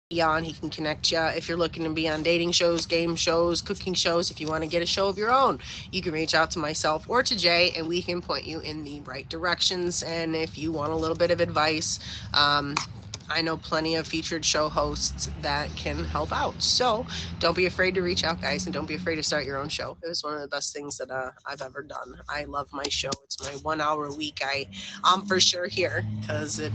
be on. He can connect you if you're looking to be on dating shows, game shows, cooking shows. If you want to get a show of your own, you can reach out to myself or to Jay, and we can point you in the right directions. And if you want a little bit of advice, I know plenty of featured show hosts that can help out. So don't be afraid to reach out, guys, and don't be afraid to start your own show. It was one of the best things that I've ever done. I love my show. It's my 1 hour a week. I'm for sure here because it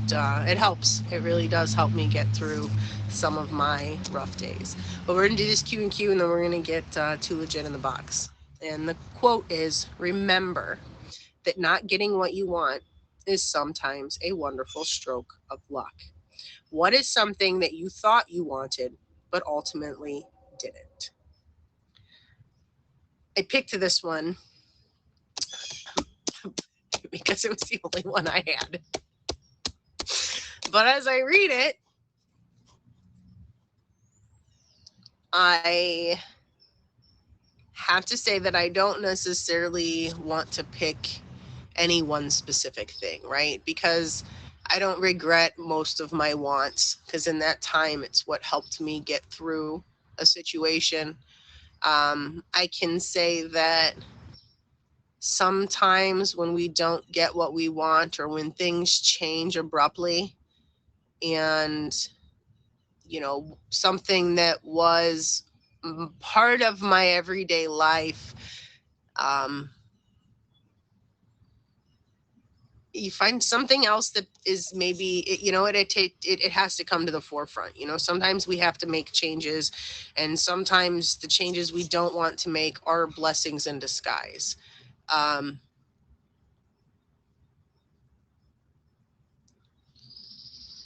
helps. It really does help me get through some of my rough days. But we're gonna do this Q and Q, and then we're gonna get too legit in the box. And the quote is: "Remember that not getting what you want is sometimes a wonderful stroke of luck." What is something that you thought you wanted but ultimately didn't? I picked this one because it was the only one I had. But as I read it, I have to say that I don't necessarily want to pick any one specific thing, right? Because I don't regret most of my wants because in that time it's what helped me get through a situation. I can say that sometimes when we don't get what we want or when things change abruptly and something that was part of my everyday life, um, you find something else that is maybe it has to come to the forefront. Sometimes we have to make changes, and sometimes the changes we don't want to make are blessings in disguise. um,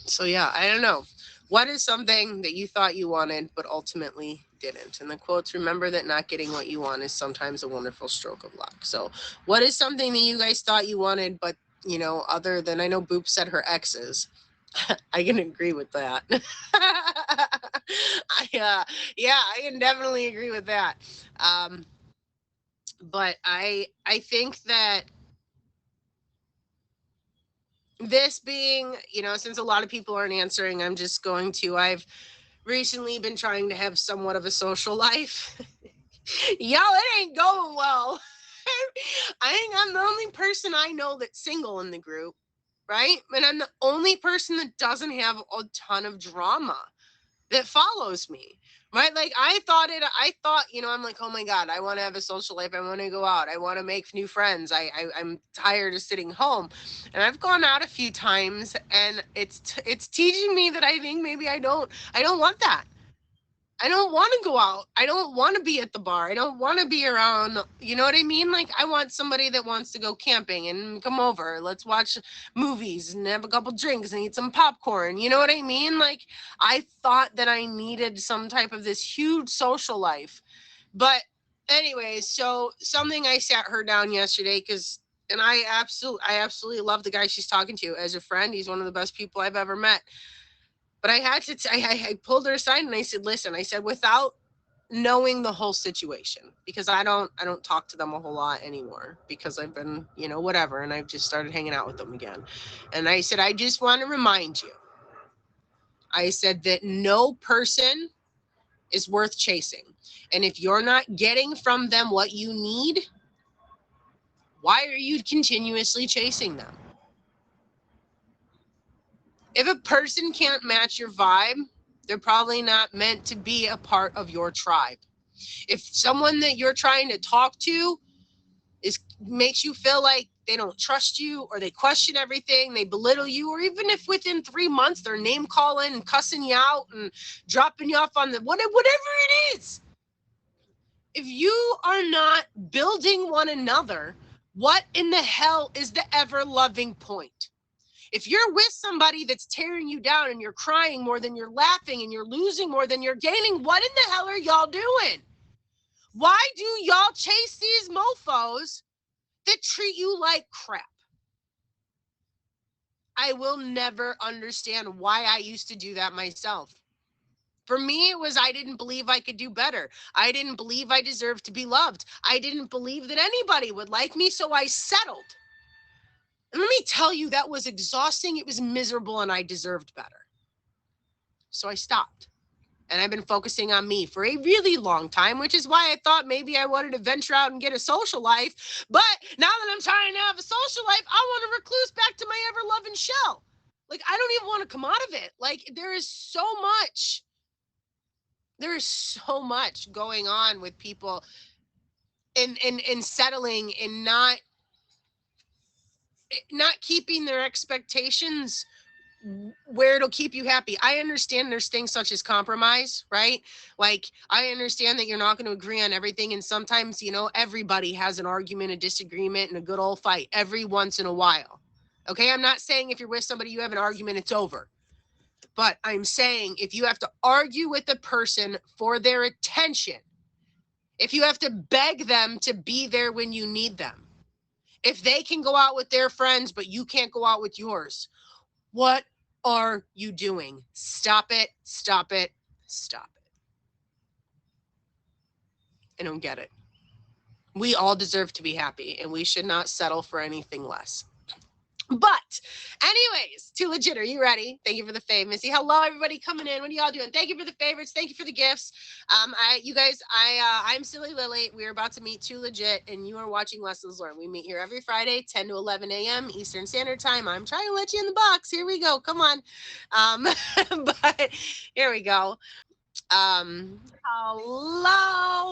So yeah, I don't know. What is something that you thought you wanted but ultimately didn't? And the quotes: "Remember that not getting what you want is sometimes a wonderful stroke of luck." So, what is something that you guys thought you wanted but other than, I know Boop said her exes. I can agree with that. Yeah, I can definitely agree with that. Um, but I think that this being, since a lot of people aren't answering, I'm just going to. I've recently been trying to have somewhat of a social life. Yo, it ain't going well. I think I'm the only person I know that's single in the group, right? And I'm the only person that doesn't have a ton of drama that follows me. Right? Like I thought, I'm like, oh my God, I want to have a social life. I want to go out. I want to make new friends. I'm tired of sitting home. And I've gone out a few times, and it's teaching me that I think maybe I don't want that. I don't want to go out. I don't want to be at the bar. I don't want to be around. You know what I mean? Like, I want somebody that wants to go camping and come over. Let's watch movies and have a couple drinks and eat some popcorn. You know what I mean? Like, I thought that I needed some type of this huge social life. But, anyways, so something, I sat her down yesterday because. And I absolutely love the guy she's talking to as a friend. He's one of the best people I've ever met. But I had to, I pulled her aside and I said, listen, I said, without knowing the whole situation, because I don't talk to them a whole lot anymore because I've been, whatever. And I've just started hanging out with them again. And I said, I just want to remind you, I said that no person is worth chasing. And if you're not getting from them what you need, why are you continuously chasing them? If a person can't match your vibe, they're probably not meant to be a part of your tribe. If someone that you're trying to talk to is makes you feel like they don't trust you, or they question everything, they belittle you, or even if within 3 months they're name calling and cussing you out and dropping you off on the whatever it is, if you are not building one another, what in the hell is the ever loving point? If you're with somebody that's tearing you down and you're crying more than you're laughing and you're losing more than you're gaining, what in the hell are y'all doing? Why do y'all chase these mofos that treat you like crap? I will never understand why I used to do that myself. For me, it was I didn't believe I could do better. I didn't believe I deserved to be loved. I didn't believe that anybody would like me, so I settled. And let me tell you, that was exhausting. It was miserable, and I deserved better. So I stopped. And I've been focusing on me for a really long time, which is why I thought maybe I wanted to venture out and get a social life. But now that I'm trying to have a social life, I want to recluse back to my ever loving shell. Like, I don't even want to come out of it. Like, there is so much going on with people and settling and not keeping their expectations where it'll keep you happy. I understand there's things such as compromise, right? Like, I understand that you're not going to agree on everything. And sometimes, everybody has an argument, a disagreement, and a good old fight every once in a while. Okay. I'm not saying if you're with somebody, you have an argument, it's over. But I'm saying if you have to argue with a person for their attention, if you have to beg them to be there when you need them, if they can go out with their friends, but you can't go out with yours, what are you doing? Stop it, stop it, stop it. I don't get it. We all deserve to be happy, and we should not settle for anything less. But, anyways, Too Legit, are you ready? Thank you for the fave, Missy. Hello, everybody coming in. What are y'all doing? Thank you for the favorites. Thank you for the gifts. I'm Silly Lily. We're about to meet Too Legit, and you are watching Lessons Learned. We meet here every Friday, 10 to 11 a.m. Eastern Standard Time. I'm trying to let you in the box. Here we go. Come on. But here we go. Hello.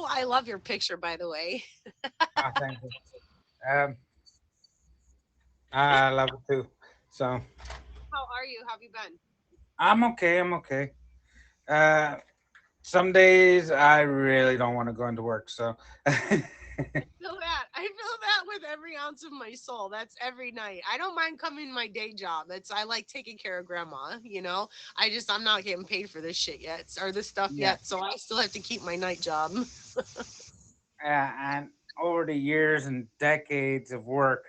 I love your picture, by the way. Thank you. Um, I love it too. So How are you? How have you been? I'm okay. I'm okay. Uh, some days I really don't want to go into work. So Feel that. I feel that with every ounce of my soul. That's every night. I don't mind coming to my day job. I like taking care of grandma. I'm not getting paid for this shit yet or this stuff yeah, yet. So I still have to keep my night job. and over the years and decades of work,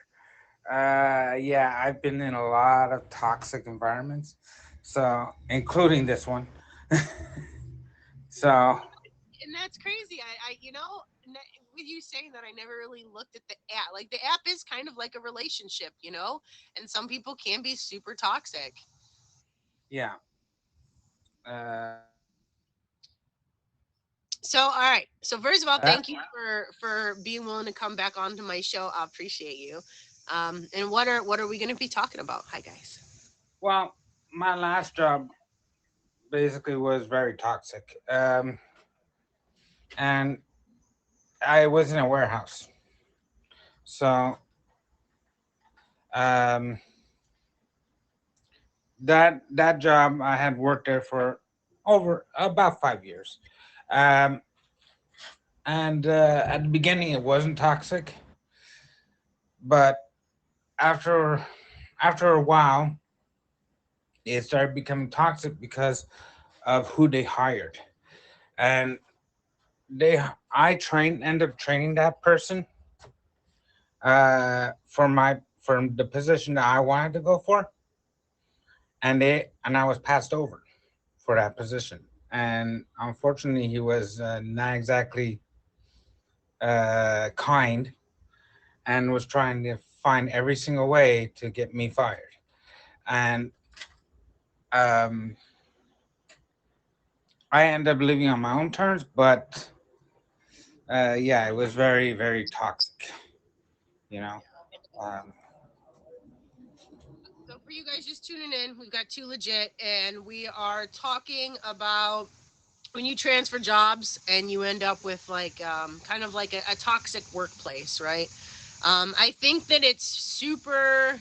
yeah, I've been in a lot of toxic environments. So including this one. So And that's crazy. With you saying that, I never really looked at the app. Like, the app is kind of like a relationship. And some people can be super toxic. yeah. Uh, So, all right. So, first of all, uh, thank you for being willing to come back onto my show. I appreciate you. And what are we going to be talking about? Hi, guys. well, my last job basically was very toxic. And I was in a warehouse. So um, that job I had worked there for over about 5 years, um, and at the beginning it wasn't toxic, but after after a while it started becoming toxic because of who they hired, and they I trained ended up training that person for the position that I wanted to go for, and I was passed over for that position. And unfortunately, he was not exactly kind and was trying to find every single way to get me fired. And um, I ended up living on my own terms, but yeah, it was very, very toxic, you know. Um, So, for you guys just tuning in, we've got Too Legit, and we are talking about when you transfer jobs and you end up with kind of like a toxic workplace, right? I think that it's super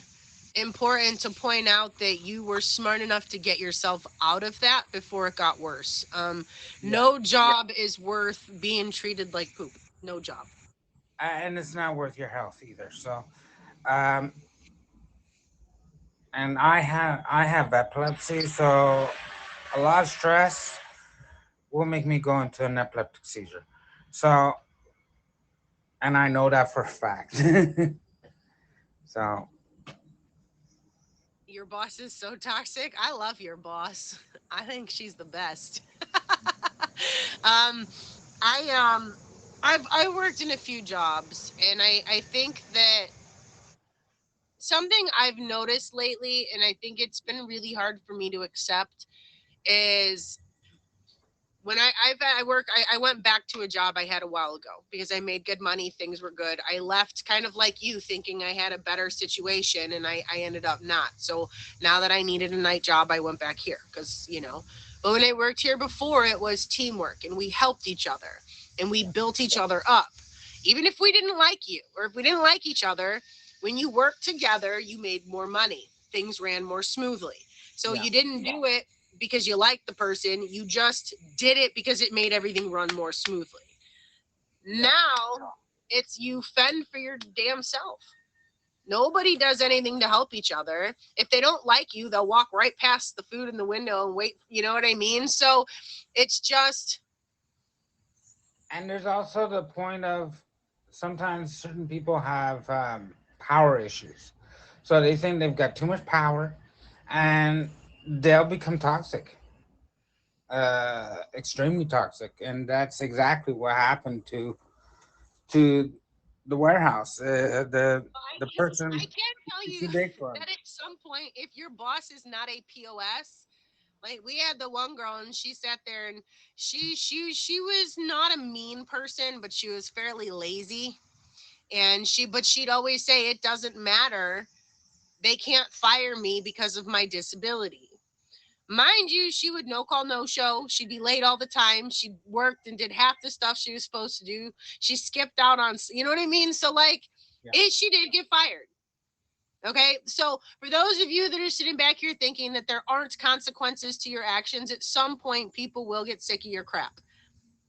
important to point out that you were smart enough to get yourself out of that before it got worse. yeah, No job is worth being treated like poop. No job. and it's not worth your health either. So, um, and I have epilepsy, so a lot of stress will make me go into an epileptic seizure. So, and I know that for a fact. So, Your boss is so toxic. I love your boss. I think she's the best. um, I I worked in a few jobs, and I think that something I've noticed lately, and I think it's been really hard for me to accept, is when I went back to a job I had a while ago because I made good money, things were good. I left kind of like you, thinking I had a better situation, and I ended up not. So now that I needed a night job, I went back here because, but when I worked here before, it was teamwork, and we helped each other, and we built each other up. Even if we didn't like you, or if we didn't like each other, when you worked together, you made more money. Things ran more smoothly. So Yeah. you didn't do it because you liked the person. You just did it because it made everything run more smoothly. Yeah. Now it's you fend for your damn self. Nobody does anything to help each other. If they don't like you, they'll walk right past the food in the window and wait. You know what I mean? So it's just, And there's also the point of sometimes certain people have power issues. So they think they've got too much power and they'll become toxic, extremely toxic. And that's exactly what happened to the warehouse. The I person can't tell is you too big for him. that at some point, if your boss is not a POS, like we had the one girl and she sat there and she was not a mean person, but she was fairly lazy. And she'd always say it doesn't matter. They can't fire me because of my disability. Mind you, she would no call, no show. She'd be late all the time. She worked and did half the stuff she was supposed to do. She skipped out on, you know what I mean? So, like, Yeah. she did get fired. Okay. So, for those of you that are sitting back here thinking that there aren't consequences to your actions, at some point, people will get sick of your crap.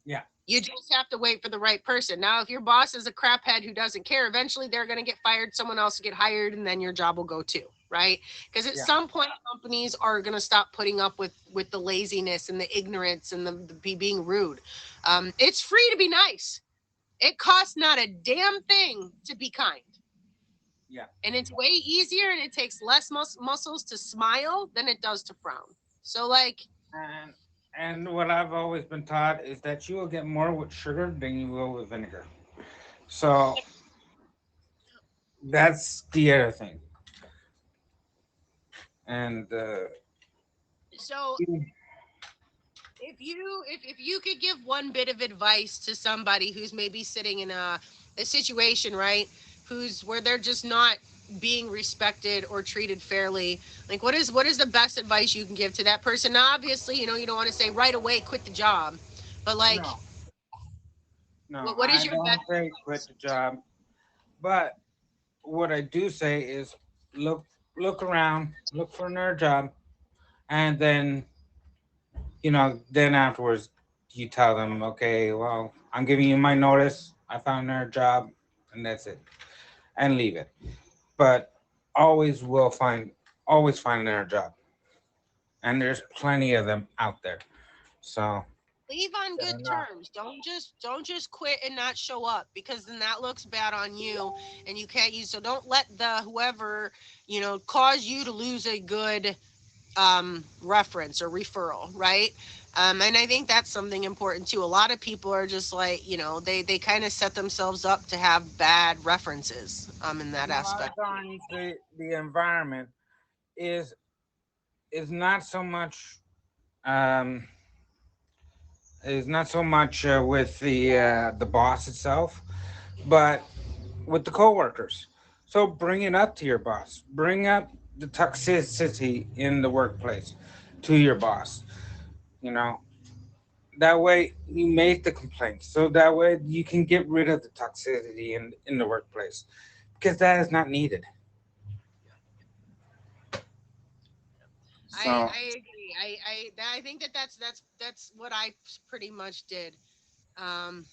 Yeah. You just have to wait for the right person. Now, if your boss is a craphead who doesn't care, eventually they're going to get fired, someone else will get hired, and then your job will go too, right? Because at Yeah. some point, companies are going to stop putting up with the laziness and the ignorance and the being rude. It's free to be nice. It costs not a damn thing to be kind. Yeah. And it's way easier and it takes less muscles to smile than it does to frown. So, like, And and what I've always been taught is that you will get more with sugar than you will with vinegar. So that's the other thing. And so if you could give one bit of advice to somebody who's maybe sitting in a situation, right, who's where they're just not being respected or treated fairly, like what is the best advice you can give to that person? Now, obviously, you don't want to say right away quit the job, but like, no, no, what is I your best don't say quit advice? the job. But what I do say is look around, look for another job, and then afterwards you tell them, okay, well, I'm giving you my notice. I found another job, and that's it, and leave it. But always will find always find another job, and there's plenty of them out there. So Leave on they're good not. terms. Don't just quit and not show up, because then that looks bad on you and you can't use. So don't let the whoever, cause you to lose a good reference or referral, right? And I think that's something important too. A lot of people are just like, they kind of set themselves up to have bad references in that And a lot aspect. of times the environment is is not so much um, with the boss itself, but with the coworkers. So bring it up to your boss. Bring up the toxicity in the workplace to your boss. You know, that way you make the complaint. So that way you can get rid of the toxicity in the workplace because that is not needed. So I agree. I think that's what I pretty much did. Um,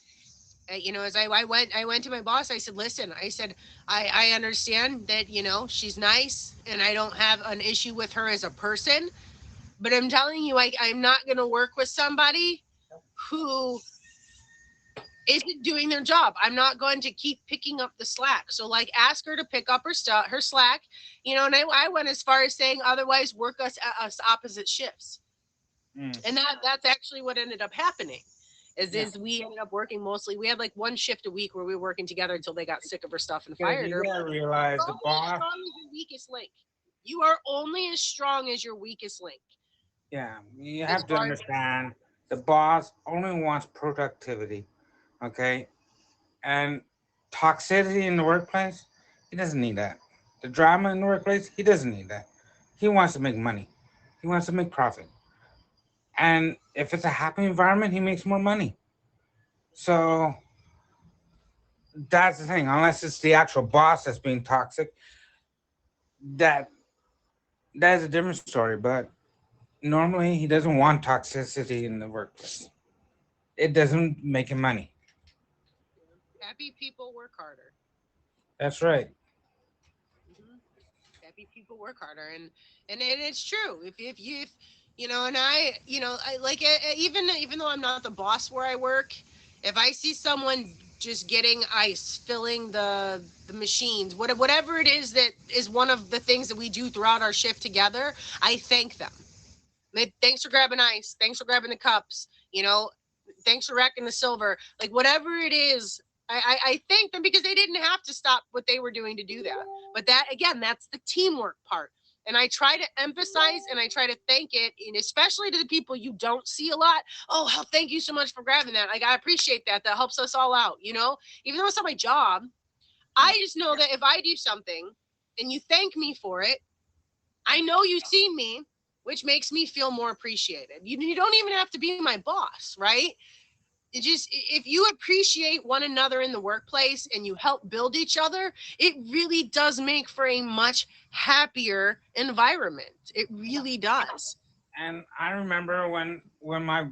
as I went to my boss. I said, listen, I said, I understand that, she's nice and I don't have an issue with her as a person, but I'm telling you, I'm not going to work with somebody who isn't doing their job. I'm not going to keep picking up the slack. So, like, ask her to pick up her slack, and I went as far as saying, otherwise work us opposite shifts. mm, And that's actually what ended up happening. Is yeah, is we ended up working mostly. We had like one shift a week where we were working together until they got sick of her stuff and because fired you her. gotta But realize you're the only as boss. strong as your weakest link. You are only as strong as your weakest link. Yeah, you As have to far as understand The boss only wants productivity, okay? And toxicity in the workplace, he doesn't need that. The drama in the workplace, he doesn't need that. He wants to make money. He wants to make profit. And if it's a happy environment, he makes more money. So that's the thing. Unless it's the actual boss that's being toxic, that that is a different story. But normally, he doesn't want toxicity in the workplace. It doesn't make him money. Happy people work harder. That's right. Hmm. Happy people work harder, and it's true. If you know, and I like even though I'm not the boss where I work, if I see someone just getting ice, filling the machines, whatever it is that is one of the things that we do throughout our shift together, I thank them. Thanks for grabbing ice. Thanks for grabbing the cups. Thanks for racking the silver. Like whatever it is, I thank them because they didn't have to stop what they were doing to do that. But that again, that's the teamwork part. And I try to emphasize and I try to thank it, and especially to the people you don't see a lot. Oh, hell, thank you so much for grabbing that. Like I appreciate that. That helps us all out. Even though it's not my job, I just know that if I do something and you thank me for it, I know you see me, which makes me feel more appreciated. You don't even have to be my boss, right? It just if you appreciate one another in the workplace and you help build each other, it really does make for a much happier environment. It really does. And I remember when my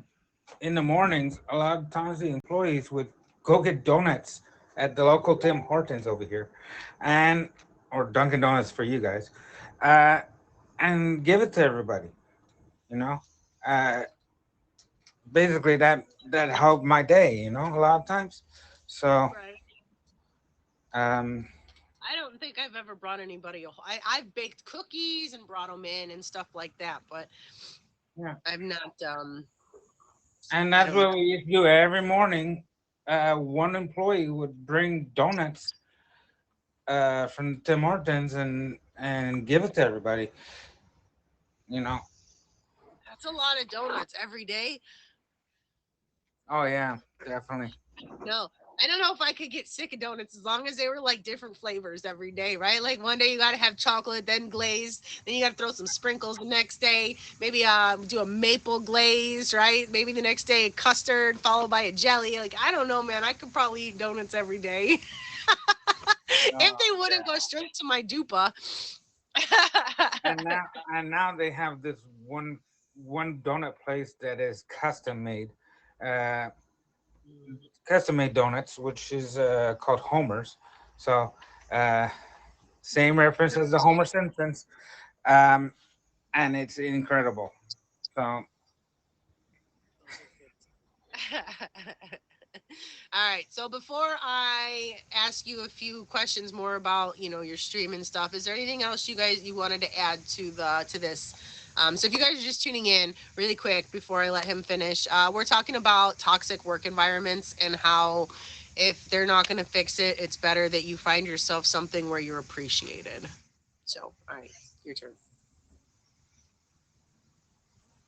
in the mornings, a lot of times the employees would go get donuts at the local Tim Hortons over here, and or Dunkin' Donuts for you guys, uh, and give it to everybody. You know, uh, basically that helped my day. A lot of times. So Right. um, I don't think I've ever brought anybody. I've baked cookies and brought them in and stuff like that, but yeah, I've not. and I that's don't know. what we used to do every morning. One employee would bring donuts from Tim Hortons and give it to everybody. You know. That's a lot of donuts every day. Oh yeah, definitely. No, I don't know if I could get sick of donuts as long as they were like different flavors every day, right? Like one day you got to have chocolate, then glazed, then you got to throw some sprinkles the next day. Maybe do a maple glaze, right? Maybe the next day custard followed by a jelly. Like I don't know, man. I could probably eat donuts every day if Oh they wouldn't yeah. go straight to my dupa. And now and now they have this one donut place that is uh, custom made donuts, which is called Homer's. So uh, same reference as the Homer Simpsons, um, and it's incredible. So Those are good. All right. So before I ask you a few questions more about, your stream and stuff, is there anything else you wanted to add to this? So if you guys are just tuning in really quick before I let him finish, we're talking about toxic work environments and how if they're not going to fix it, it's better that you find yourself something where you're appreciated. So, all right, your turn.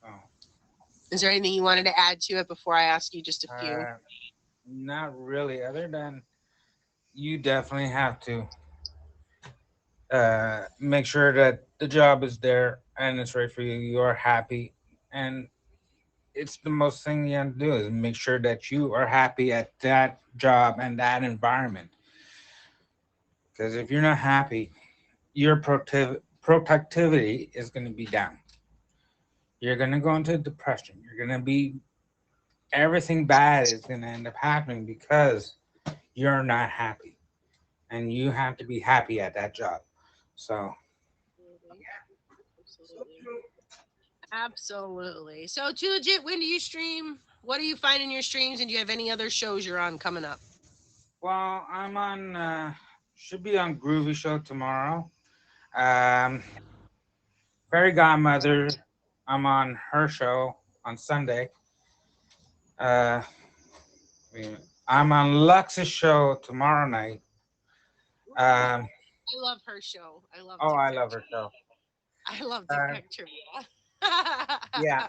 oh, Is there anything you wanted to add to it before I ask you just a few? uh, not really. Other than you definitely have to make sure that the job is there and it's right for you. You are happy, and it's the most thing you have to do is make sure that you are happy at that job and that environment. Because if you're not happy, your productivity is going to be down. You're going to go into depression. You're going to be everything bad is going to end up happening because you're not happy, and you have to be happy at that job. So Absolutely. Absolutely. Absolutely. So, too legit, when do you stream? What do you find in your streams? And do you have any other shows you're on coming up? well, I'm on should be on Groovy Show tomorrow. Um, Fairy Godmother, I'm on her show on Sunday. Uh, I'm on Lux's show tomorrow night. Um, I love her show. I love oh, I TikTok. love her show. I love Uh, TikTok trivia. yeah,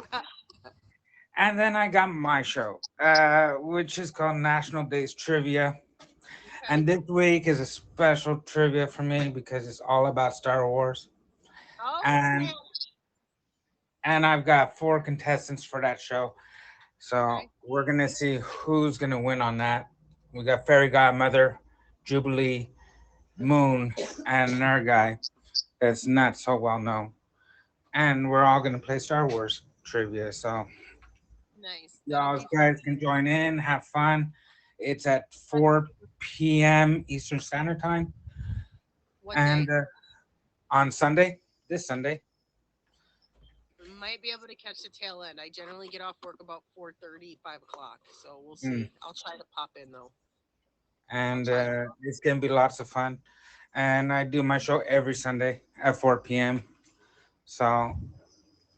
And then I got my show, which is called National Days Trivia. Okay. And this week is a special trivia for me because it's all about Star Wars. Oh snap! And I've got four contestants for that show. So Okay. we're gonna see who's gonna win on that. We got Fairy Godmother, Jubilee, Moon, and another guy that's not so well known. And we're all gonna play Star Wars trivia. So Nice. That'll y'all be guys fun. can join in, have fun. It's at What 4 p.m. Eastern Standard Time, what day? and on Sunday, this Sunday. Might be able to catch the tail end. I generally get off work about 4:30, 5 o'clock. So we'll Mm. see. I'll try to pop in though. I'll And try to. it's gonna be lots of fun. And I do my show every Sunday at 4 p.m. So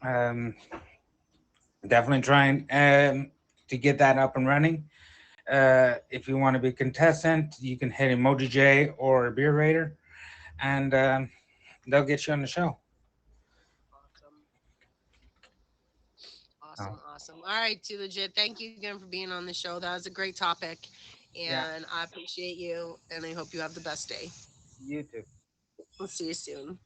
um, definitely trying to get that up and running. If you want to be a contestant, you can hit Emoji J or Beer Raider, and they'll get you on the show. Awesome. So, Awesome. Awesome. All right, too legit. Thank you again for being on the show. That was a great topic. yeah, And I appreciate you. And I hope you have the best day. you too. We'll see you soon.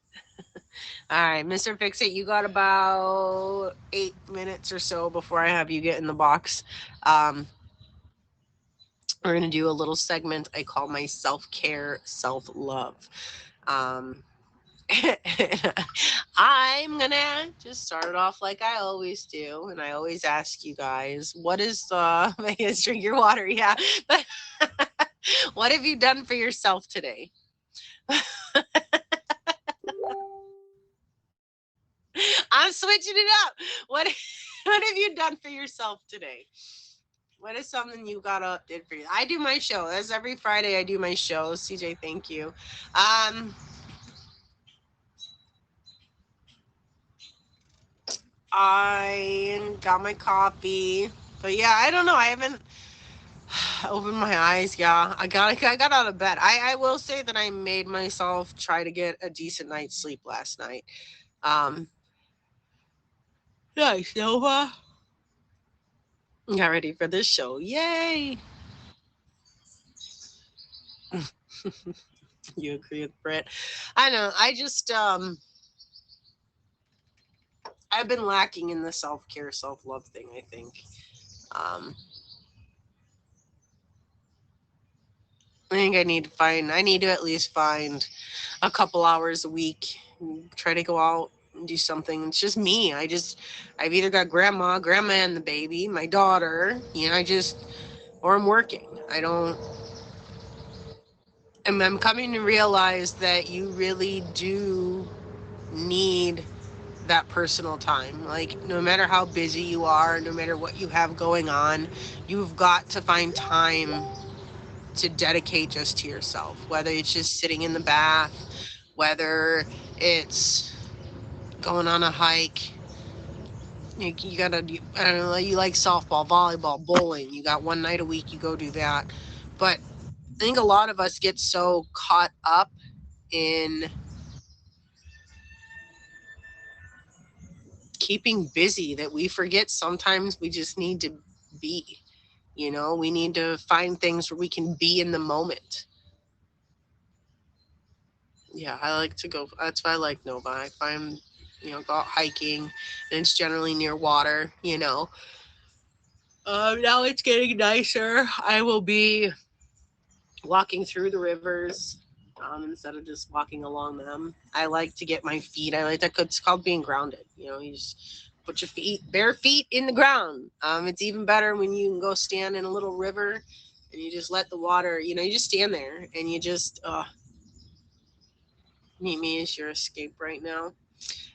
All right, Mr. Fix It, you got about 8 minutes or so before I have you get in the box. Um, we're going to do a little segment I call my self care, self love. Um, I'm gonna just start it off like I always do, and I always ask you guys, what is Vegas, drink your water, yeah. But what have you done for yourself today? I'm switching it up. What what have you done for yourself today? What is something you got up did for you? I do my show. That's every Friday I do my show. CJ, thank you. Um, I got my coffee. But yeah, I don't know. I haven't opened my eyes. Yeah, I got out of bed. I will say that I made myself try to get a decent night's sleep last night. Um, nice, Nova. Got ready for this show. Yay! You agree with Britt? I know. I've been lacking in the self care, self love thing. I think. Um, I think I need to find. I need to at least find a couple hours a week. Try to go out and do something. It's just me. I've either got grandma and the baby, my daughter. Or I'm working. I don't. And I'm coming to realize that you really do need that personal time. Like, no matter how busy you are, no matter what you have going on, you've got to find time to dedicate just to yourself. Whether it's just sitting in the bath, whether it's going on a hike. You gotta, I don't know, you like softball, volleyball, bowling. You got one night a week, you go do that. But I think a lot of us get so caught up in keeping busy that we forget sometimes we just need to be. We need to find things where we can be in the moment. Yeah, I like to go. That's why I like Nova. I find, go out hiking, and it's generally near water. Now it's getting nicer. I will be walking through the rivers instead of just walking along them. I like to get my feet. I like that. It's called being grounded. You just put your bare feet in the ground. It's even better when you can go stand in a little river and you just let the water. You just stand there and you just meet me as your escape right now.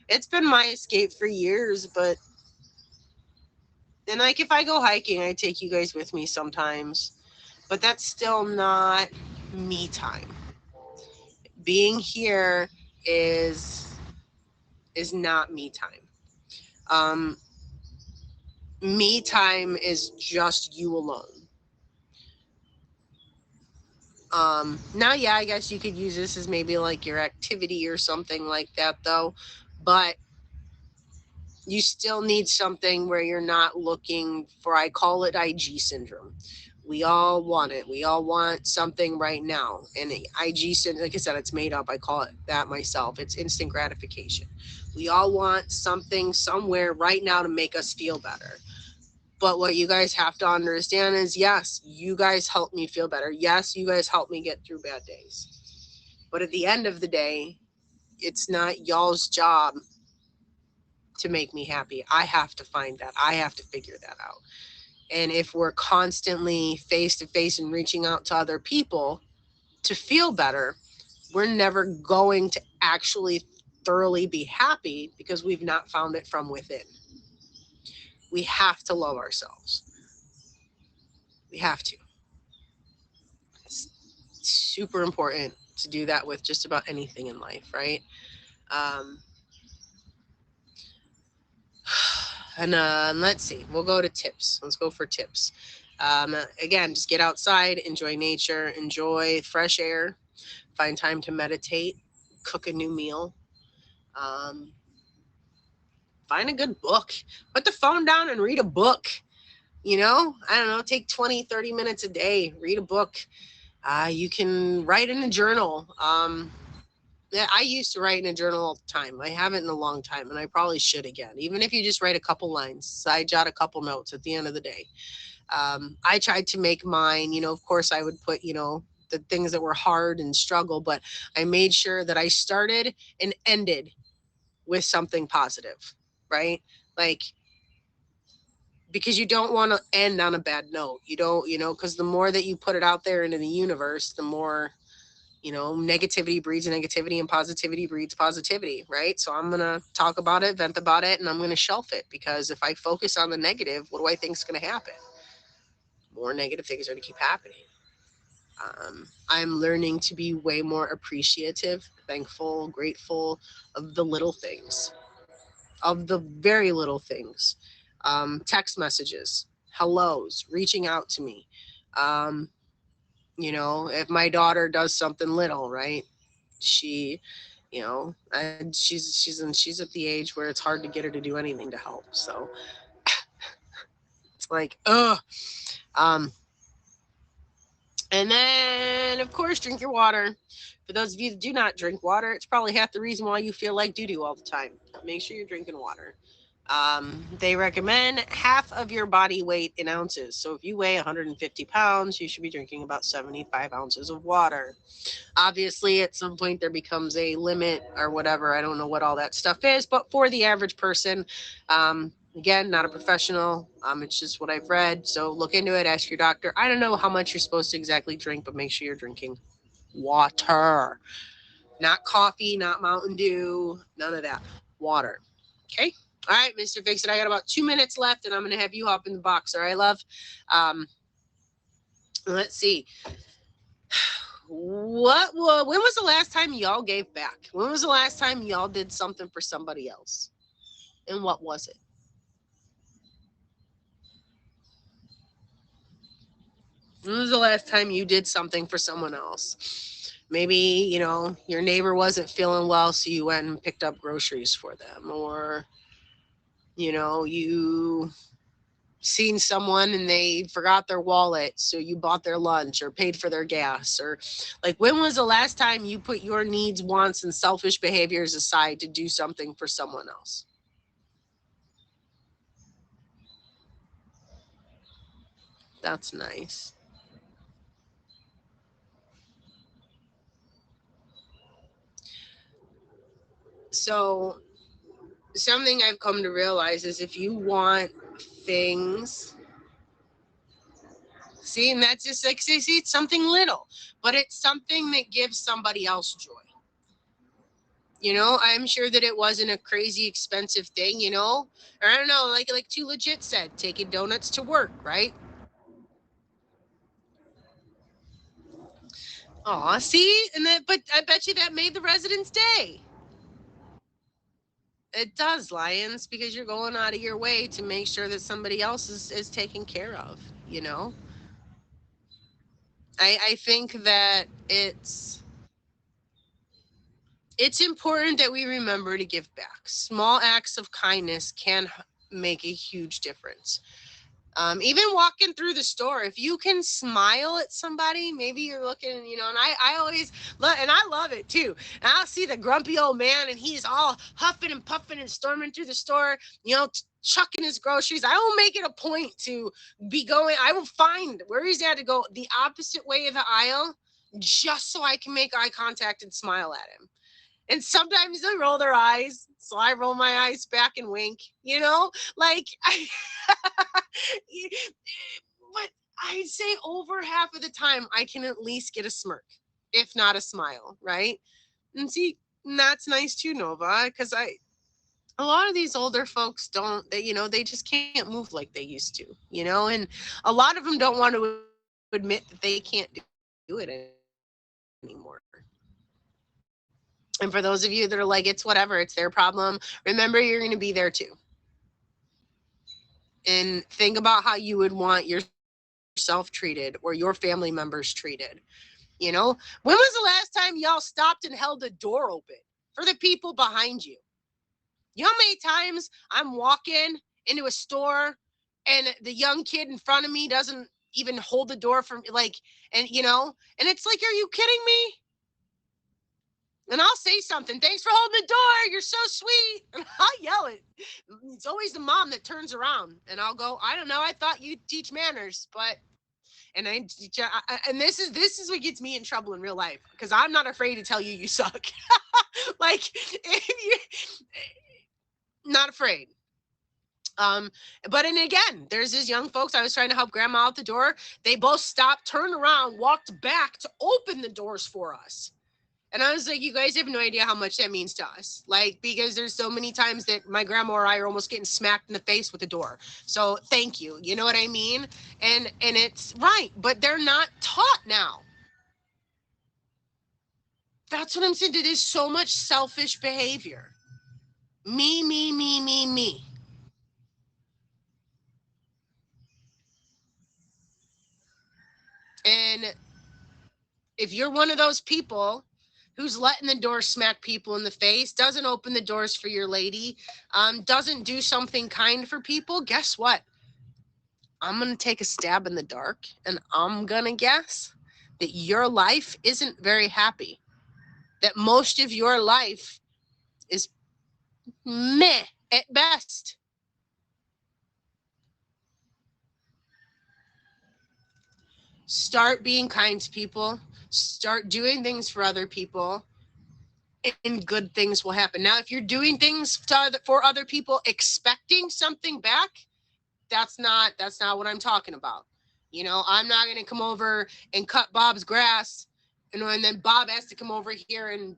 It's been my escape for years, but then like if I go hiking, I take you guys with me sometimes, but that's still not me time. Being here is is not me time. Um, Me time is just you alone. Now, yeah, I guess you could use this as maybe like your activity or something like that, though. But You still need something where you're not looking for, I call it IG syndrome. We all want it. We all want something right now. And IG syndrome, like I said, it's made up. I call it that myself. It's instant gratification. We all want something somewhere right now to make us feel better. But what you guys have to understand is, yes, you guys help me feel better. Yes, you guys help me get through bad days. But at the end of the day, it's not y'all's job to make me happy. I have to find that. I have to figure that out. And if we're constantly face to face and reaching out to other people to feel better, we're never going to actually thoroughly be happy because we've not found it from within. We have to love ourselves. We have to. It's super important to do that with just about anything in life, right? Um, and let's see, we'll go to tips. Let's go for tips. Again, just get outside, enjoy nature, enjoy fresh air, find time to meditate, cook a new meal, um, find a good book, put the phone down and read a book. I don't know, take 20, 30 minutes a day, read a book. You can write in a journal. Yeah, I used to write in a journal all the time. I haven't in a long time, and I probably should again. Even if you just write a couple lines, side jot a couple notes at the end of the day. I tried to make mine, of course, I would put, the things that were hard and struggle, but I made sure that I started and ended with something positive, right? Like, because you don't want to end on a bad note. You don't, because the more that you put it out there into the universe, the more negativity breeds negativity and positivity breeds positivity, right? So I'm going to talk about it, vent about it, and I'm going to shelf it, because if I focus on the negative, what do I think is going to happen? More negative things are going to keep happening. I'm learning to be way more appreciative, thankful, grateful of the little things, of the very little things. Text messages, hellos, reaching out to me. Um, if my daughter does something little, right? She, and she's at the age where it's hard to get her to do anything to help. So it's like, ugh. Um, and then, of course, drink your water. For those of you that do not drink water, it's probably half the reason why you feel like doo-doo all the time. Make sure you're drinking water. They recommend half of your body weight in ounces. So if you weigh 150 pounds, you should be drinking about 75 ounces of water. Obviously, at some point, there becomes a limit or whatever. I don't know what all that stuff is. But for the average person, again, not a professional. It's just what I've read. So look into it. Ask your doctor. I don't know how much you're supposed to exactly drink, but make sure you're drinking water. Not coffee, not Mountain Dew, none of that. Water. Okay? All right, Mr. Fix-It. I got about 2 minutes left, and I'm going to have you hop in the box. All right, love? Um, let's see. When was the last time y'all gave back? When was the last time y'all did something for somebody else? And what was it? When was the last time you did something for someone else? Maybe, your neighbor wasn't feeling well, so you went and picked up groceries for them. Or, you seen someone and they forgot their wallet, so you bought their lunch or paid for their gas. Or, like, when was the last time you put your needs, wants, and selfish behaviors aside to do something for someone else? That's nice. So, something I've come to realize is, if you want things, see, and that's just like, see, it's something little, but it's something that gives somebody else joy. I'm sure that it wasn't a crazy expensive thing, or I don't know, like Too Legit said, taking donuts to work, right? Aw, see, and that, but I bet you that made the residents' day. It does, Lions, because you're going out of your way to make sure that somebody else is taken care of, I think that it's it's important that we remember to give back. Small acts of kindness can make a huge difference. Even walking through the store, if you can smile at somebody, maybe you're looking, you know, and I always love, and I love it too. And I'll see the grumpy old man and he's all huffing and puffing and storming through the store, you know, chucking his groceries. I will make it a point to be going, I will find where he's at to go the opposite way of the aisle just so I can make eye contact and smile at him. And sometimes they roll their eyes, so I roll my eyes back and wink, you know, like but I'd say over half of the time I can at least get a smirk, if not a smile, right? And see, that's nice too, Nova, because a lot of these older folks don't, they, you know, they just can't move like they used to, you know, and a lot of them don't want to admit that they can't do it anymore. And for those of you that are like, it's whatever, it's their problem, remember you're going to be there too. And think about how you would want yourself treated or your family members treated. You know, when was the last time y'all stopped and held the door open for the people behind you? You know how many times I'm walking into a store and the young kid in front of me doesn't even hold the door for me, like, and you know, and it's like, are you kidding me? And I'll say something. Thanks for holding the door. You're so sweet. And I'll yell it. It's always the mom that turns around, and I'll go, I don't know. I thought you'd teach manners, but and and this is what gets me in trouble in real life because I'm not afraid to tell you you suck. Like if you not afraid. But and again, there's these young folks. I was trying to help grandma out the door. They both stopped, turned around, walked back to open the doors for us. And I was like, you guys have no idea how much that means to us. Like, because there's so many times that my grandma or I are almost getting smacked in the face with the door. So thank you. You know what I mean? And it's right, but they're not taught now. That's what I'm saying. It is so much selfish behavior. Me, me, me, me, me. And if you're one of those people who's letting the door smack people in the face, doesn't open the doors for your lady, doesn't do something kind for people, guess what? I'm going to take a stab in the dark and I'm going to guess that your life isn't very happy. That most of your life is meh at best. Start being kind to people. Start doing things for other people. And good things will happen. Now, if you're doing things for other people expecting something back, that's not what I'm talking about. You know, I'm not going to come over and cut Bob's grass, you know, and then Bob has to come over here and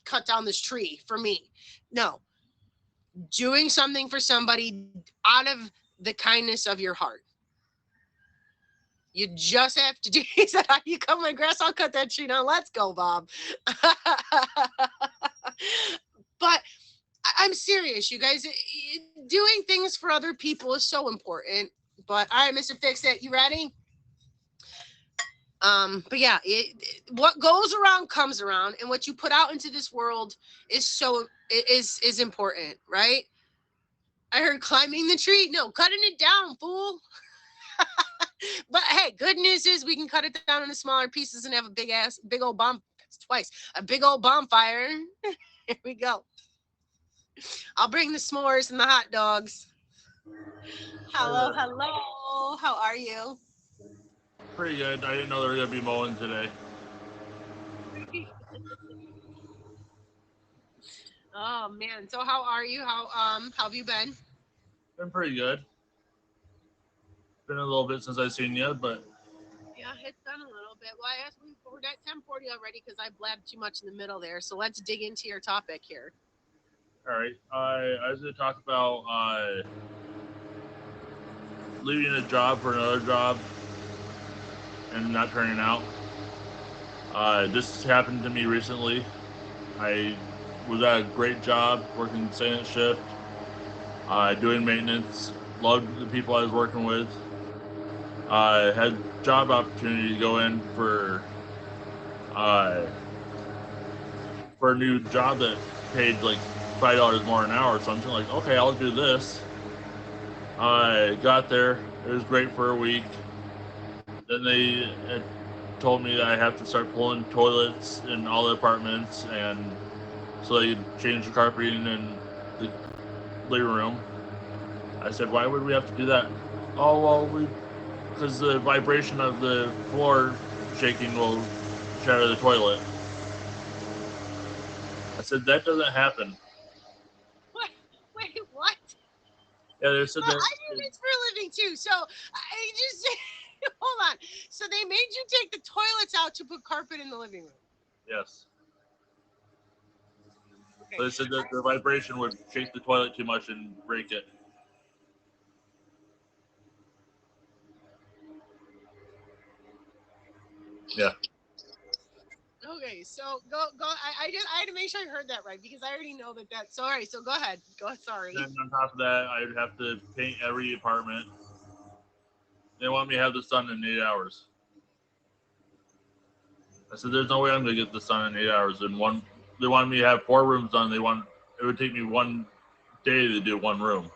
cut down this tree for me. No, doing something for somebody out of the kindness of your heart. You just have to do. He said, "You cut my grass, I'll cut that tree down. Let's go, Bob." But I'm serious, you guys. Doing things for other people is so important. But all right, Mr. Fix-It, you ready? But yeah, what goes around comes around, and what you put out into this world is important, right? I heard climbing the tree. No, cutting it down, fool. But hey, good news is we can cut it down into smaller pieces and have a big old a big old bonfire. Here we go. I'll bring the s'mores and the hot dogs. Hello, hello. How are you? Pretty good. I didn't know they were gonna be mowing today. Oh man. So how are you? How have you been? Been pretty good. Been a little bit since I've seen you, but Yeah, it's done a little bit. Well, I asked we're at 10:40 already because I blabbed too much in the middle there. So let's dig into your topic here. all right. I was gonna talk about leaving a job for another job and not turning out. This happened to me recently. I was at a great job working second shift, doing maintenance. Loved the people I was working with. Had job opportunity to go in uh, for a new job that paid like $5 more an hour. So I'm just like, okay, I'll do this. I got there. It was great for a week. Then they told me that I have to start pulling toilets in all the apartments, and so they changed the carpeting in the living room. I said, why would we have to do that? Oh, well, because the vibration of the floor shaking will shatter the toilet. I said, that doesn't happen. What? Wait, what? Yeah, they said Well, that. I do this for a living too. So I just hold on. So they made you take the toilets out to put carpet in the living room. Yes. Okay. But they said that the vibration would shake the toilet too much and break it. Yeah. Okay, so go. I had to make sure I heard that right because I already know that. Sorry. So go ahead. Sorry. And on top of that, I'd have to paint every apartment. They want me to have this done in 8 hours. I said, there's no way I'm going to get this done in 8 hours. And they wanted me to have 4 rooms done. It would take me 1 day to do 1 room.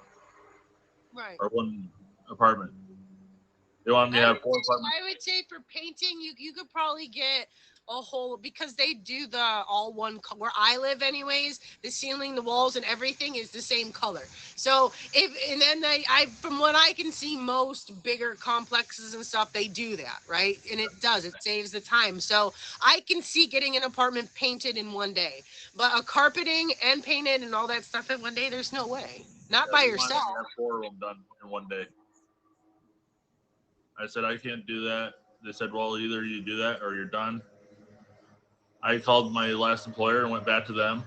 Right. Or 1 apartment. They wanted me to have 4 apartments. I would say for painting, you could probably get a whole, because they do the all one color. Where I live anyways, the ceiling, the walls, and everything is the same color. So and then I from what I can see, most bigger complexes and stuff, they do that, right? And it saves the time. So I can see getting an apartment painted in 1 day, but a carpeting and painted and all that stuff in 1 day, there's no way. Not by yourself. They wanted me to have 4 of them done in 1 day. I said, I can't do that. They said, well, either you do that or you're done. I called my last employer and went back to them.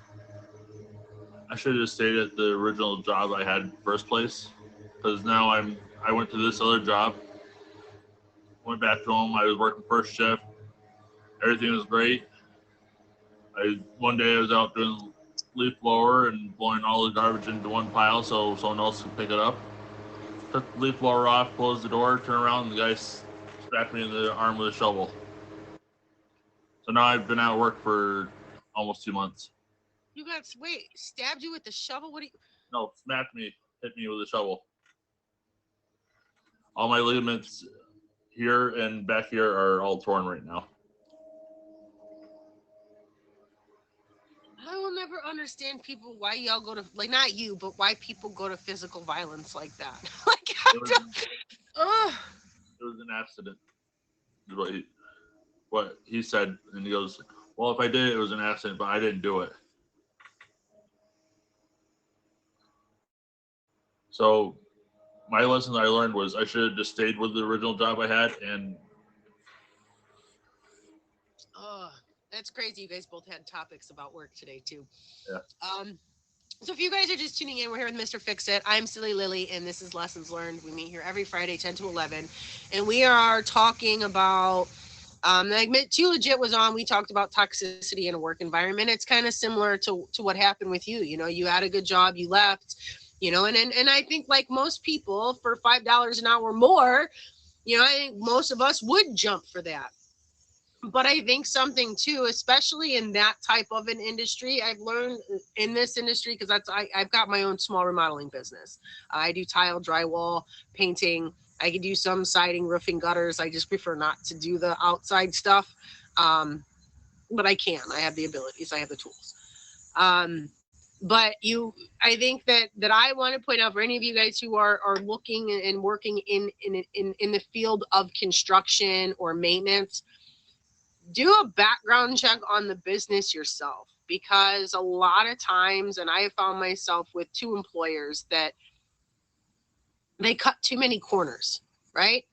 I should have just stayed at the original job I had first place, because now I went to this other job, went back to them. I was working first shift. Everything was great. One day I was out doing leaf blower and blowing all the garbage into one pile so someone else could pick it up. Took the leaf blower off, closed the door, turned around, and the guy smacked me in the arm with a shovel. So now I've been out of work for almost 2 months. You got stabbed you with the shovel? What do you? No, smacked me, hit me with a shovel. All my ligaments here and back here are all torn right now. I will never understand people why y'all go to, like, not you, but why people go to physical violence like that. It was an accident. What he said, and he goes, well, if I did it, it was an accident, but I didn't do it. So my lesson I learned was I should have just stayed with the original job I had. And that's crazy. You guys both had topics about work today too. Yeah. So if you guys are just tuning in, we're here with Mr. Fix-It. I'm Silly Lily, and this is Lessons Learned. We meet here every Friday, 10 to 11, and we are talking about, like Too Legit was on, we talked about toxicity in a work environment. It's kind of similar to what happened with you. You know, you had a good job, you left, you know, and I think like most people, for $5 an hour more, you know, I think most of us would jump for that. But I think something too, especially in that type of an industry, I've learned in this industry, because I've got my own small remodeling business. I do tile, drywall, painting. I can do some siding, roofing, gutters. I just prefer not to do the outside stuff. But I can. I have the abilities. I have the tools. But I think that I want to point out for any of you guys who are looking and working in the field of construction or maintenance, do a background check on the business yourself, because a lot of times, and I have found myself with 2 employers, that they cut too many corners, right?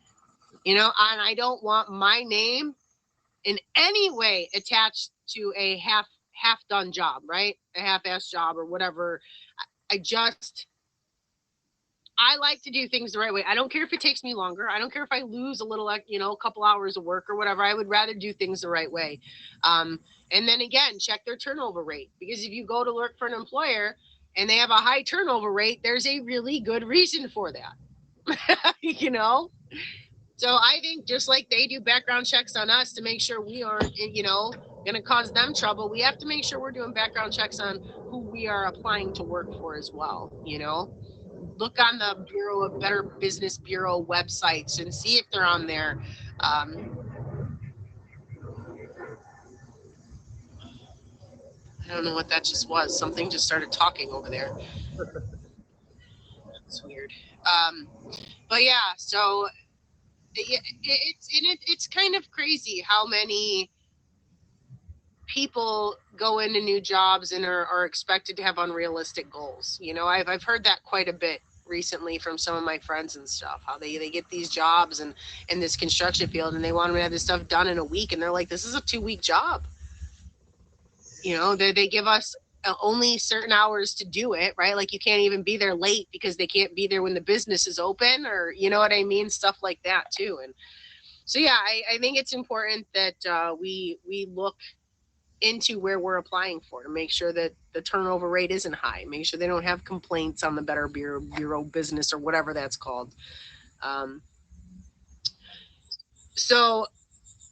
You know, and I don't want my name in any way attached to a half done job, right? A half-assed job or whatever. I like to do things the right way. I don't care if it takes me longer. I don't care if I lose a little, you know, a couple hours of work or whatever. I would rather do things the right way. And then again, check their turnover rate, because if you go to work for an employer and they have a high turnover rate, there's a really good reason for that. You know? So I think just like they do background checks on us to make sure we aren't, you know, going to cause them trouble, we have to make sure we're doing background checks on who we are applying to work for as well. You know, look on the Bureau of Better Business Bureau websites and see if they're on there. I don't know what that just was. Something just started talking over there. That's weird. But yeah, so it's kind of crazy how many people go into new jobs and are expected to have unrealistic goals. You know, I've heard that quite a bit recently from some of my friends and stuff, how they get these jobs and in this construction field and they want to have this stuff done in a week, and they're like, this is a 2-week job. You know, they give us only certain hours to do it, right? Like you can't even be there late because they can't be there when the business is open, or you know what I mean, stuff like that too. And so yeah, I think it's important that we look into where we're applying for to make sure that the turnover rate isn't high, make sure they don't have complaints on the Better Bureau business or whatever that's called. So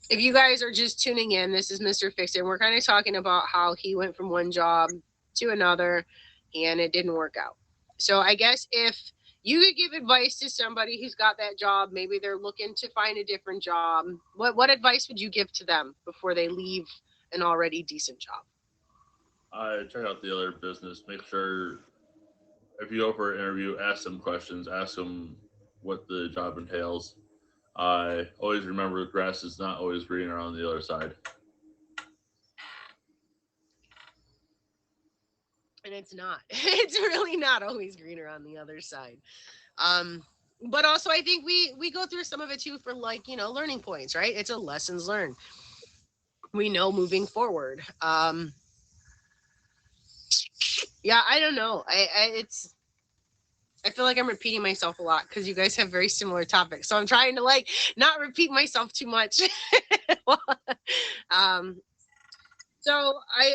if you guys are just tuning in, this is Mr. Fix-It. We're kind of talking about how he went from one job to another and it didn't work out. So I guess if you could give advice to somebody who's got that job, maybe they're looking to find a different job, what advice would you give to them before they leave an already decent job? Check out the other business. Make sure if you go for an interview, ask them questions. Ask them what the job entails. Always remember the grass is not always greener on the other side. And it's not. It's really not always greener on the other side. But also I think we go through some of it too for, like, you know, learning points, right? It's a lessons learned. We know moving forward. Yeah, I don't know. I feel like I'm repeating myself a lot because you guys have very similar topics. So I'm trying to like not repeat myself too much. So I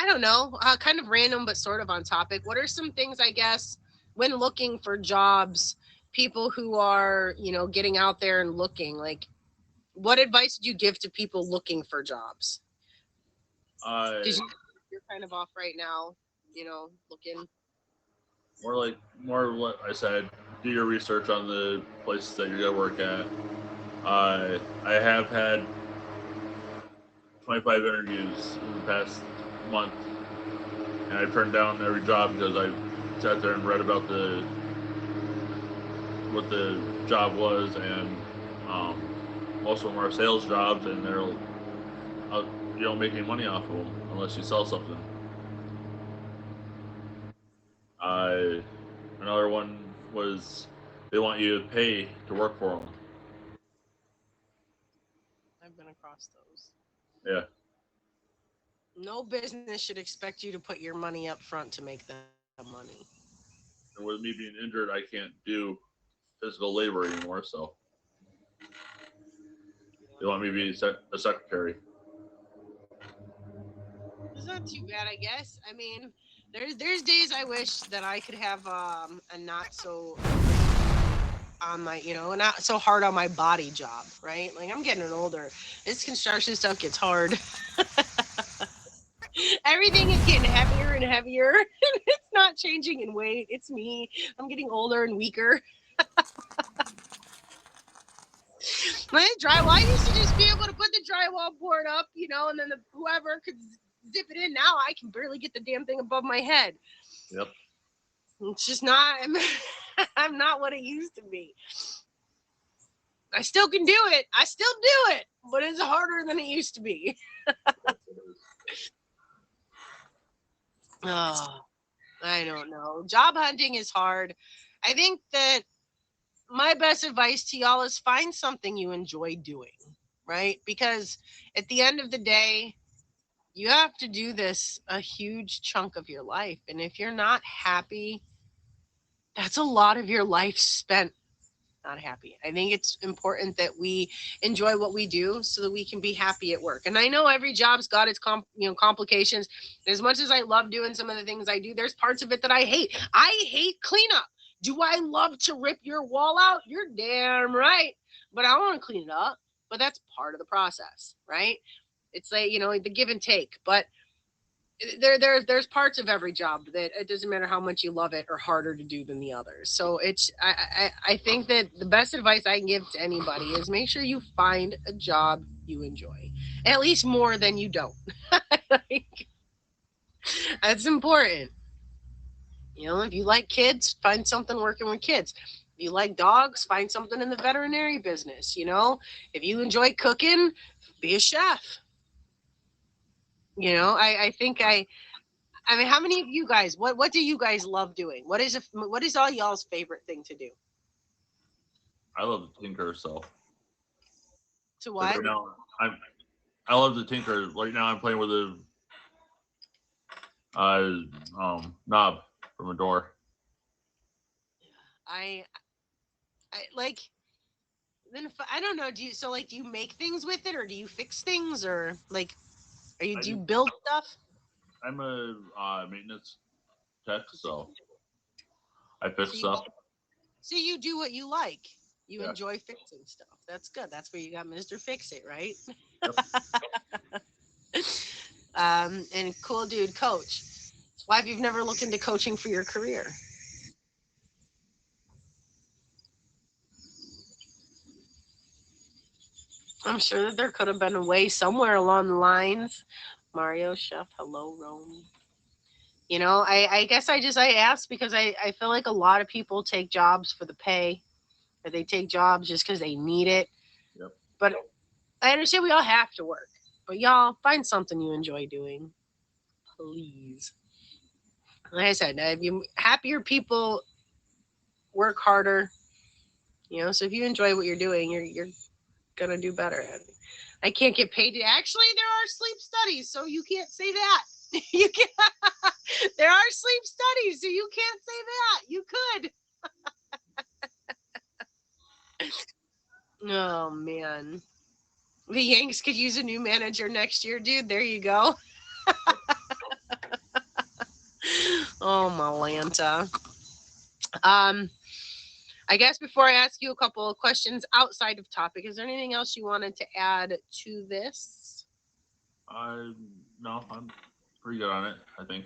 don't know, kind of random, but sort of on topic. What are some things, I guess, when looking for jobs, people who are, you know, getting out there and looking, like, what advice did you give to people looking for jobs? Because you're kind of off right now, you know, looking. More what I said. Do your research on the places that you're gonna work at. I have had 25 interviews in the past month, and I turned down every job because I sat there and read about what the job was, and most of them are sales jobs, and they're you don't make any money off of them unless you sell something. Another one was they want you to pay to work for them. I've been across those. Yeah. No business should expect you to put your money up front to make them money. And with me being injured, I can't do physical labor anymore, so they want me to be a secretary. It's not too bad, I guess. I mean, there's days I wish that I could have a not so on my, you know, not so hard on my body job, right? Like, I'm getting older. This construction stuff gets hard. Everything is getting heavier and heavier. It's not changing in weight. It's me. I'm getting older and weaker. My drywall, I used to just be able to put the drywall board up, you know, and then whoever could zip it in. Now I can barely get the damn thing above my head. Yep. It's just not, I'm not what it used to be. I still can do it. I still do it, but it's harder than it used to be. Oh, I don't know. Job hunting is hard. I think that my best advice to y'all is find something you enjoy doing, right? Because at the end of the day, you have to do this a huge chunk of your life. And if you're not happy, that's a lot of your life spent not happy. I think it's important that we enjoy what we do so that we can be happy at work. And I know every job's got its complications. As much as I love doing some of the things I do, there's parts of it that I hate. I hate cleanup. Do I love to rip your wall out? You're damn right. But I want to clean it up. But that's part of the process, right? It's like, the give and take. But there's parts of every job that it doesn't matter how much you love it are harder to do than the others. So I think that the best advice I can give to anybody is make sure you find a job you enjoy, at least more than you don't. Like, that's important. If you like kids, find something working with kids. If you like dogs, find something in the veterinary business. If you enjoy cooking, be a chef. I think I mean, how many of you guys? What do you guys love doing? What is all y'all's favorite thing to do? I love to tinker, so To like what? right now I love to tinker. Right now I'm playing with a knob from a door. I I like. Then if, I don't know. Do you make things with it, or do you fix things, or like I do you do. build stuff? I'm a maintenance tech, so I fix So you stuff. so you do what you like. You Yeah. enjoy fixing stuff. That's good. That's where you got Mr. Fix It, right? Yep. And cool dude, coach. Why have you never looked into coaching for your career? I'm sure that there could have been a way somewhere along the lines. Mario Chef, hello Rome. I guess I asked because I feel like a lot of people take jobs for the pay, or they take jobs just because they need it. Yep. But I understand we all have to work. But y'all find something you enjoy doing, please. Like I said, you happier people work harder. So if you enjoy what you're doing, you're gonna do better at it. I can't get paid to actually. There are sleep studies, so you can't say that. You can. There are sleep studies, so you can't say that. You could. Oh man, the Yanks could use a new manager next year, dude. There you go. Oh Malanta. Um, I guess before I ask you a couple of questions outside of topic, is there anything else you wanted to add to this? I No, I'm pretty good on it, I think.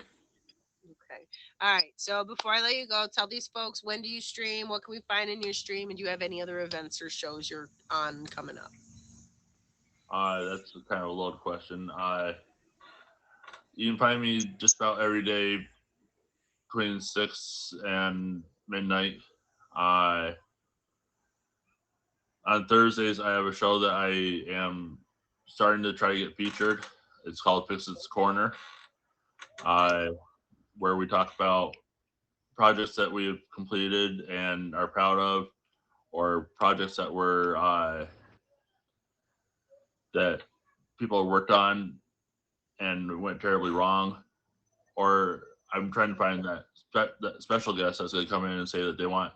Okay. All right. So before I let you go, tell these folks, when do you stream? What can we find in your stream? And do you have any other events or shows you're on coming up? That's kind of a loaded question. You can find me just about every day between 6 and midnight. Uh, on Thursdays, I have a show that I am starting to try to get featured. It's called Fix It's Corner, uh, where we talk about projects that we've completed and are proud of, or projects that people worked on and went terribly wrong. Or I'm trying to find that special guest that's going to come in and say that they want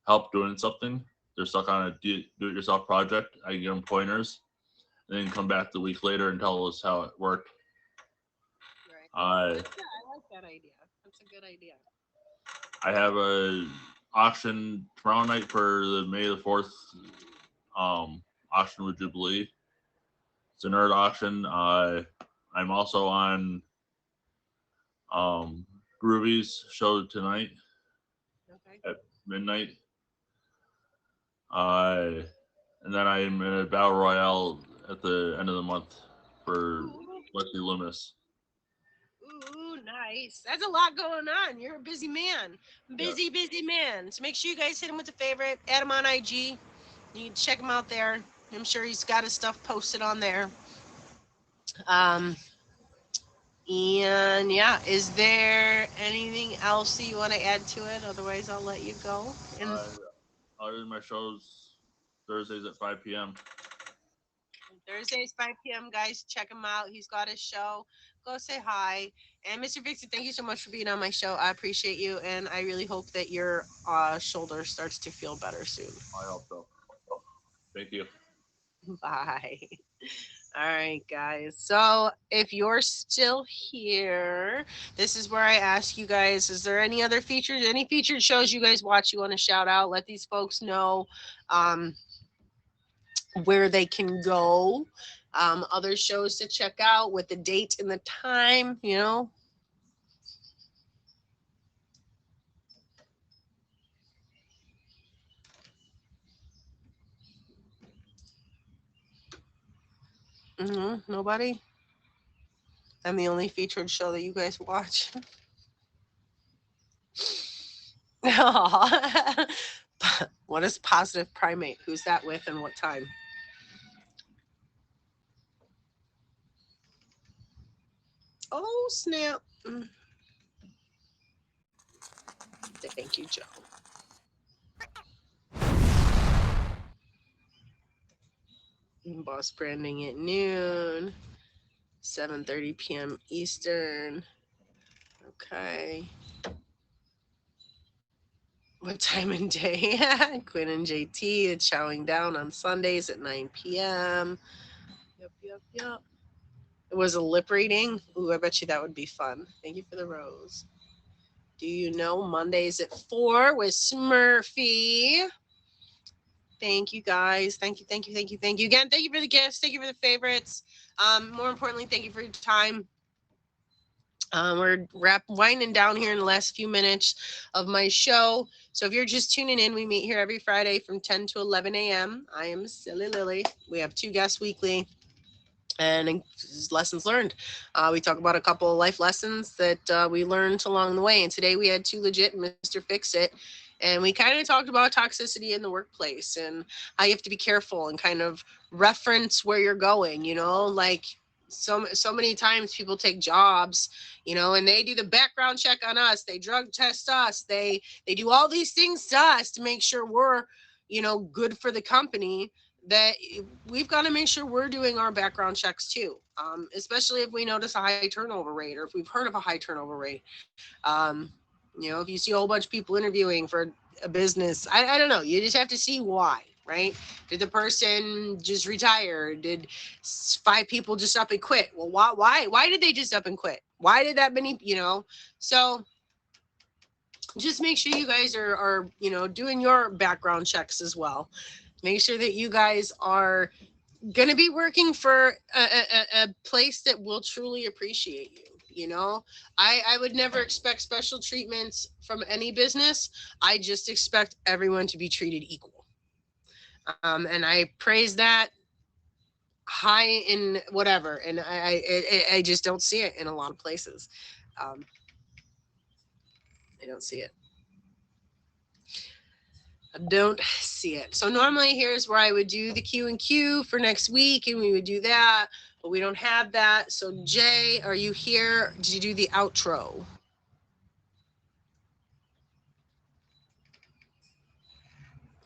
help doing something. They're stuck on a do-it-yourself project. I give them pointers, and then come back the week later and tell us how it worked. Right. Uh, That's good. I like that idea. That's a good idea. I have a auction tomorrow night for the May the 4th auction with Jubilee. It's a nerd auction. I'm also on Groovy's show tonight Okay. at midnight. Uh, and then I'm in a battle royale at the end of the month for Ooh, Leslie Loomis. ooh, nice. That's a lot going on. You're a busy man. Yeah. Busy man. So make sure you guys hit him with a favorite. Add him on IG. You can check him out there. I'm sure he's got his stuff posted on there. Um, And yeah, is there anything else that you want to add to it? Otherwise, I'll let you go. And Uh, Other than my shows, Thursdays at 5 p.m. Thursdays, 5 p.m., guys, check him out. He's got his show. Go say hi. And Mr. Vixie, thank you so much for being on my show. I appreciate you. And I really hope that your shoulder starts to feel better soon. I hope so. Thank you. Bye. All right, guys. So if you're still here, this is where I ask you guys, is there any other features, any featured shows you guys watch you want to shout out? Let these folks know. Um, where they can go, other shows to check out with the date and the time, you know. Nobody. I'm the only featured show that you guys watch. Aw. What is Positive Primate? Who's that with and what time? Oh, snap. Thank you, Joe. Boss branding at noon, 7:30 p.m. Eastern. Okay. What time and day? Quinn and JT, it's chowing down on Sundays at 9 p.m. Yep. It was a lip reading. Ooh, I bet you that would be fun. Thank you for the rose. Do you know Mondays at 4 with Smurfy? Thank you guys. Thank you again. Thank you for the gifts. Thank you for the favorites. More importantly, thank you for your time. We're winding down here in the last few minutes of my show. So if you're just tuning in, we meet here every Friday from 10 to 11 a.m. I am Silly Lily. We have 2 guests weekly and lessons learned. We talk about a couple of life lessons that we learned along the way. And today we had 2 legit, Mr. Fix It. And we kind of talked about toxicity in the workplace and how you have to be careful and kind of reference where you're going, you know, like so many times people take jobs, you know, and they do the background check on us, they drug test us, they do all these things to us to make sure we're, you know, good for the company, that we've got to make sure we're doing our background checks too, especially if we notice a high turnover rate or if we've heard of a high turnover rate. You know, if you see a whole bunch of people interviewing for a business, I don't know, you just have to see why, right? Did the person just retire? Did 5 people just up and quit? Well, why did they just up and quit? Why did that many, you know? So just make sure you guys are you know, doing your background checks as well. Make sure that you guys are going to be working for a place that will truly appreciate you. You know, I would never expect special treatments from any business. I just expect everyone to be treated equal. And I praise that high in whatever. And I just don't see it in a lot of places. I don't see it. I don't see it. So normally here's where I would do the Q and Q for next week, and we would do that, but we don't have that. So Jay, are you here? Did you do the outro?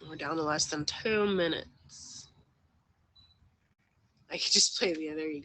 We're down to less than 2 minutes. I could just play the other.